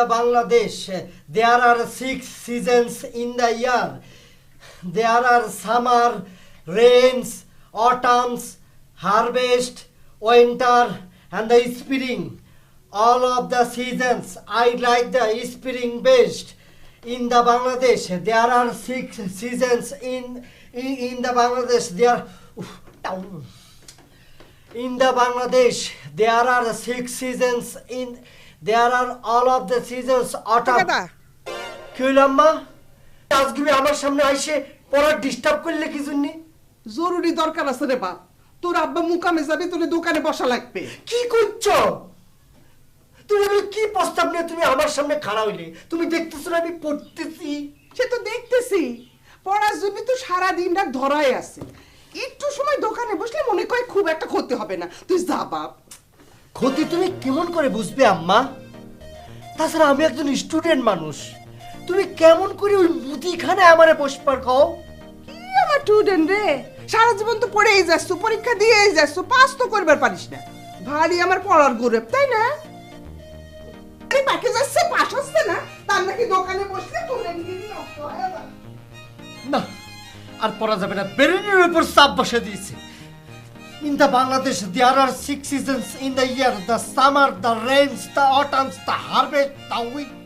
Bangladesh, there are 6 seasons in the year. There are summer, rains, autumns, harvest, winter, and the spring. All of the seasons, I like the spring best. In the Bangladesh, there are 6 seasons in the Bangladesh. In the Bangladesh, there are 6 seasons in. There are all of the seasons autumn. কি হইল আম্মা? আজকে আমার সামনে আইসে পড়া disturb করলে কি জন্য? জরুরি দরকার আছে রে বাপ। তোর আব্বা মুকামে যাবে, তোর দোকানে বসা লাগবে। কি করছো? তুমি কি প্রস্তাব নিয়ে তুমি আমার সামনে খাড়া হইলে? তুমি দেখতেছো না আমি পড়তেছি? সে তো দেখতেছি। পড়ার জন্য তো সারা দিন রাত ধরায় আছে। একটু সময় দোকানে বসলে মনে কয় খুব একটা ক্ষতি হবে না। তুই যা বাপ। ক্ষতি তুমি কেমন করে বুঝবে আম্মা? তাছাড়া আমি একজন স্টুডেন্ট মানুষ। তুমি কেমন করে ওই মুদিখানে আমারে বসবার কও? কি আমার স্টুডেন্ট রে? সারা জীবন তো পড়েই যাচ্ছ, পরীক্ষা দিয়েই যাচ্ছ, পাস তো করবার পারিস না। ভারী আমার পড়ার গৌরব, তাই না? আরে পাকে যাচ্ছে, পাস হচ্ছে না, তার নাকি দোকানে বসলে তোর এমনি নষ্ট হয়ে যাবে। না, আর পড়া যাবে না, ব্রেনের উপর চাপ বসে দিয়েছে। In the Bangladesh, there are 6 seasons in the year: the summer, the rains, the autumns, the harvest, the winter.